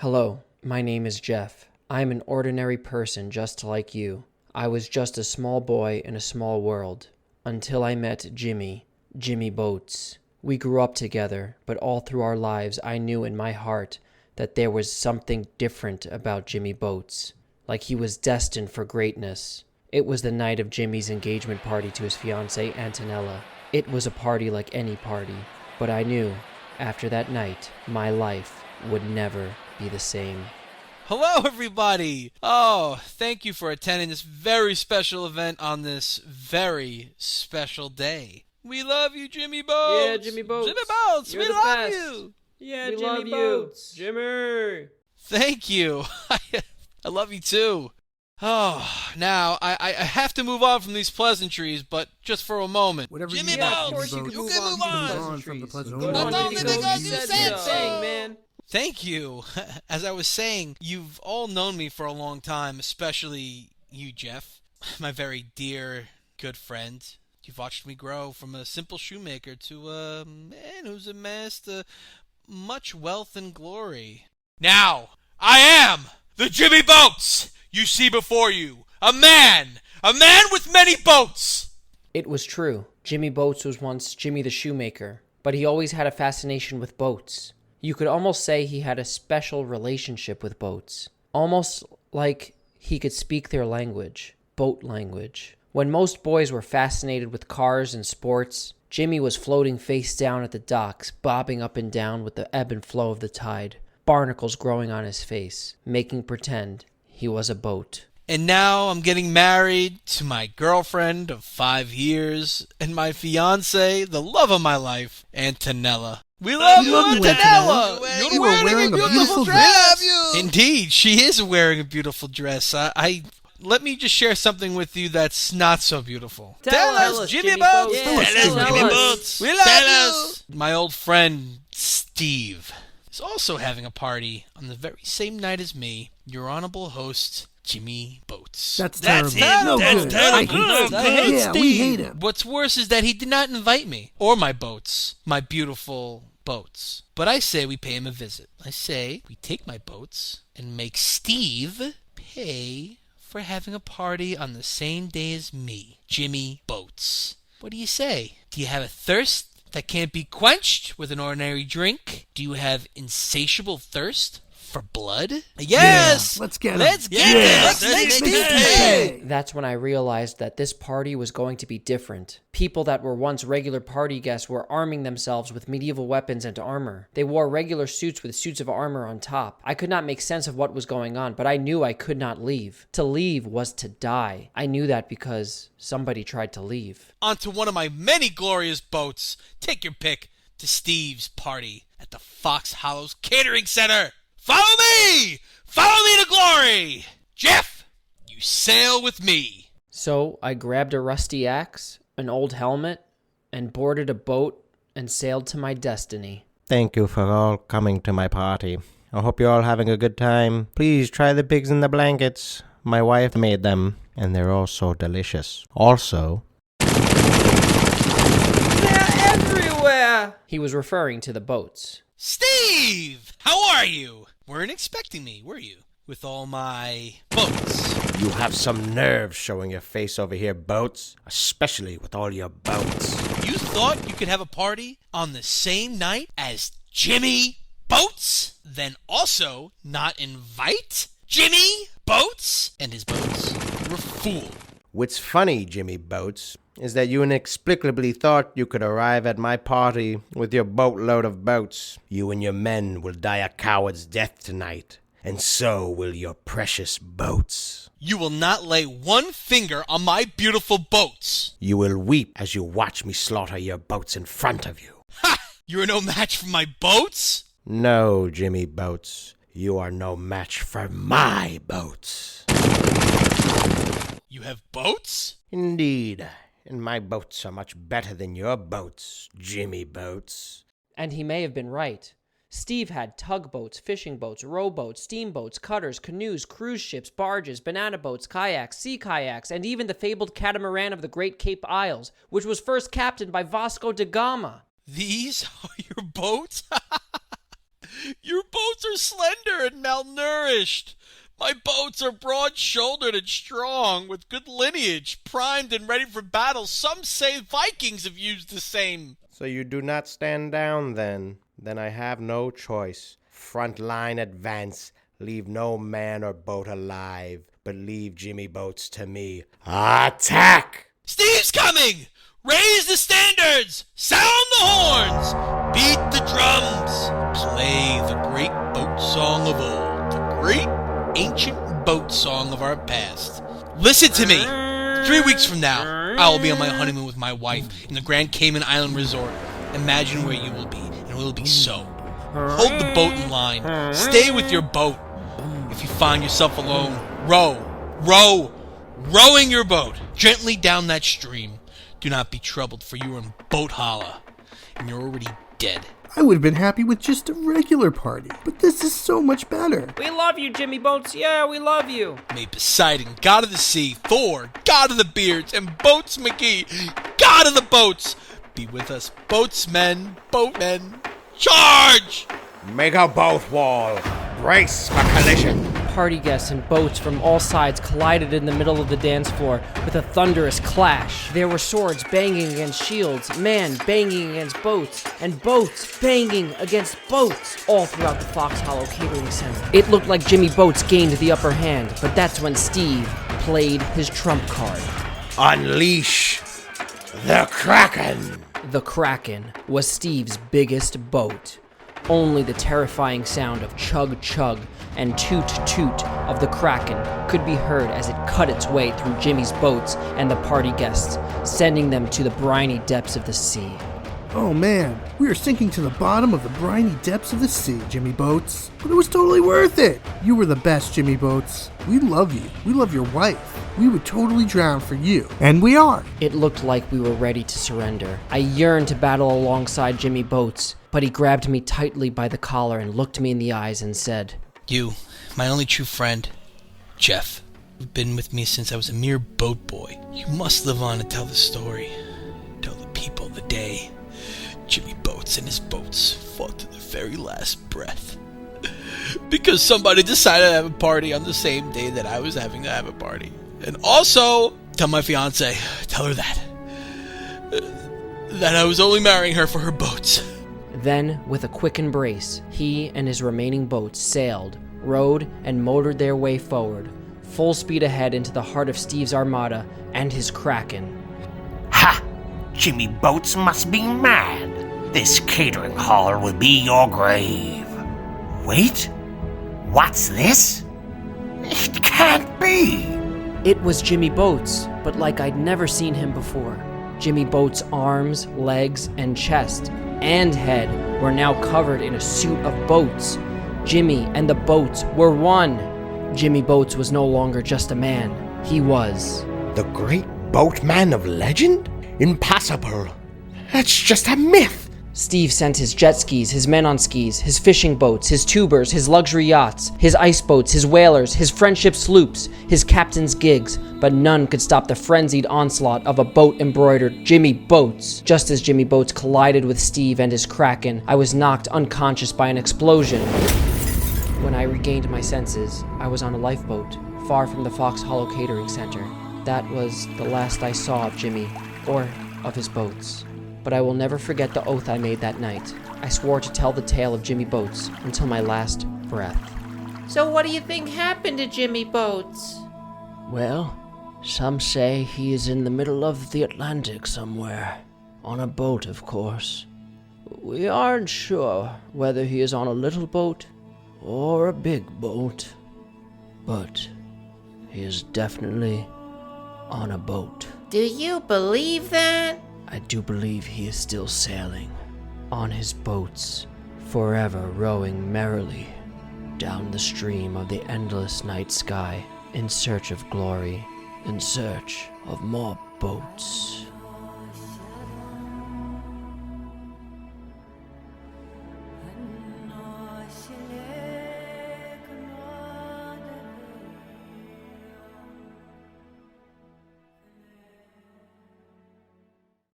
Hello, my name is Jeff. I am an ordinary person just like you. I was just a small boy in a small world until I met Jimmy Boats. We grew up together, but all through our lives I knew in my heart that there was something different about Jimmy Boats, like he was destined for greatness. It was the night of Jimmy's engagement party to his fiancée Antonella. It was a party like any party, but I knew, after that night, my life would never be the same. Hello, everybody! Oh, thank you for attending this very special event on this very special day. We love you, Jimmy Boats! Yeah, Jimmy Boats! Jimmy Boats, You're we the love best. you! Yeah, We Jimmy love you. Boats! Jimmy! Thank you. I love you too. Oh, now I have to move on from these pleasantries, but just for a moment. Whatever Jimmy you Boats, want, of course you Jimmy can Boats. move on from the pleasantries. pleasantries. Go on, on, Jimmy because Boats, you you said said so. so. Man. Thank you. As I was saying, you've all known me for a long time, especially you, Jeff, my very dear, good friend. You've watched me grow from a simple shoemaker to a man who's amassed much wealth and glory. Now, I am the Jimmy Boats you see before you. A man with many boats. It was true. Jimmy Boats was once Jimmy the Shoemaker, but he always had a fascination with boats. You could almost say he had a special relationship with boats. Almost like he could speak their language, boat language. When most boys were fascinated with cars and sports, Jimmy was floating face down at the docks, bobbing up and down with the ebb and flow of the tide, barnacles growing on his face, making pretend he was a boat. And now I'm getting married to my girlfriend of 5 years and my fiance, the love of my life, Antonella. We love you, Antonella! You were wearing a beautiful We dress. love you! Indeed, she is wearing a beautiful dress. Let me just share something with you that's not so beautiful. Tell us, Jimmy Boats! Tell us, Tell Jimmy us. Boats. We love you! My old friend, Steve, is also having a party on the very same night as me, your honorable host, Jimmy Boats. That's That's terrible. it. No That's good. terrible. I I hate yeah, we hate him. What's worse is that he did not invite me or my boats, my beautiful boats. But I say we pay him a visit. I say we take my boats and make Steve pay for having a party on the same day as me, Jimmy Boats. What do you say? Do you have a thirst that can't be quenched with an ordinary drink? Do you have insatiable thirst for blood? Yes! Yeah, let's get him. Let's get Yeah, it! Let's let's make make Steve Steve pay! pay. That's when I realized that this party was going to be different. People that were once regular party guests were arming themselves with medieval weapons and armor. They wore regular suits with suits of armor on top. I could not make sense of what was going on, but I knew I could not leave. To leave was to die. I knew that because somebody tried to leave. Onto one of my many glorious boats. Take your pick to Steve's party at the Fox Hollows Catering Center. Follow me! Follow me to glory! Jeff, you sail with me. So I grabbed a rusty axe, an old helmet, and boarded a boat and sailed to my destiny. Thank you for all coming to my party. I hope you're all having a good time. Please try the pigs in the blankets. My wife made them, and they're all so delicious. Also, They're everywhere! He was referring to the boats. Steve, how are you? Weren't expecting me, were you? With all my boats. you have some nerve showing your face over here, Boats. Especially with all your boats. You thought you could have a party on the same night as Jimmy Boats? Then also not invite Jimmy Boats and his boats? You're a fool. What's funny, Jimmy Boats, is that you inexplicably thought you could arrive at my party with your boatload of boats. You and your men will die a coward's death tonight, and so will your precious boats. You will not lay one finger on my beautiful boats. You will weep as you watch me slaughter your boats in front of you. Ha! You're no match for my boats? No, Jimmy Boats, you are no match for my boats. You have boats? Indeed, and my boats are much better than your boats, Jimmy Boats. And he may have been right. Steve had tugboats, fishing boats, rowboats, steamboats, cutters, canoes, cruise ships, barges, banana boats, kayaks, sea kayaks, and even the fabled catamaran of the Great Cape Isles, which was first captained by Vasco da Gama. These are your boats? Your boats are slender and malnourished. My boats are broad-shouldered and strong, with good lineage, primed and ready for battle. Some say Vikings have used the same. So you do not stand down, then? Then I have no choice. Front line advance. Leave no man or boat alive, but leave Jimmy Boats to me. Attack! Steve's coming! Raise the standards! Sound the horns! Beat the drums! Play the great boat song of old. The great ancient boat song of our past. Listen to me! 3 weeks from now, I will be on my honeymoon with my wife in the Grand Cayman Island Resort. Imagine where you will be, and it will be so. Hold the boat in line. Stay with your boat. If you find yourself alone, rowing your boat gently down that stream. Do not be troubled, for you are in boat holla, and you're already dead. I would have been happy with just a regular party, but this is so much better. We love you, Jimmy Boats. Yeah, we love you. May Poseidon, god of the sea, Thor, god of the beards, and Boats McGee, god of the boats, be with us. Boatmen, charge! Make a boat wall. Brace for collision. Party guests and boats from all sides collided in the middle of the dance floor with a thunderous clash. There were swords banging against shields, men banging against boats, and boats banging against boats, all throughout the Fox Hollow Catering Center. It looked like Jimmy Boats gained the upper hand, but that's when Steve played his trump card. Unleash the Kraken. The Kraken was Steve's biggest boat. Only the terrifying sound of chug-chug and toot-toot of the Kraken could be heard as it cut its way through Jimmy's boats and the party guests, sending them to the briny depths of the sea. Oh man, we are sinking to the bottom of the briny depths of the sea, Jimmy Boats. But it was totally worth it. You were the best, Jimmy Boats. We love you. We love your wife. We would totally drown for you. And we are. It looked like we were ready to surrender. I yearned to battle alongside Jimmy Boats, but he grabbed me tightly by the collar and looked me in the eyes and said, You, my only true friend, Jeff, you've been with me since I was a mere boat boy. You must live on to tell the story. Tell the people the day Jimmy Boats and his boats fought to the very last breath. Because somebody decided to have a party on the same day that I was having to have a party. And also, tell my fiancée, tell her that I was only marrying her for her boats. Then, with a quick embrace, he and his remaining boats sailed, rowed, and motored their way forward, full speed ahead into the heart of Steve's armada and his Kraken. Ha! Jimmy Boats must be mad. This catering hall will be your grave. Wait, what's this? It can't be. It was Jimmy Boats, but like I'd never seen him before. Jimmy Boats' arms, legs, and chest and head were now covered in a suit of boats. Jimmy and the boats were one. Jimmy Boats was no longer just a man. He was The great boatman of legend? Impossible. That's just a myth. Steve sent his jet skis, his men on skis, his fishing boats, his tubers, his luxury yachts, his ice boats, his whalers, his friendship sloops, his captain's gigs, but none could stop the frenzied onslaught of a boat-embroidered Jimmy Boats. Just as Jimmy Boats collided with Steve and his Kraken, I was knocked unconscious by an explosion. When I regained my senses, I was on a lifeboat, far from the Fox Hollow Catering Center. That was the last I saw of Jimmy, or of his boats. But I will never forget the oath I made that night. I swore to tell the tale of Jimmy Boats until my last breath. So what do you think happened to Jimmy Boats? Well, some say he is in the middle of the Atlantic somewhere. On a boat, of course. We aren't sure whether he is on a little boat or a big boat. But he is definitely on a boat. Do you believe that? I do believe he is still sailing on his boats, forever rowing merrily down the stream of the endless night sky in search of glory, in search of more boats.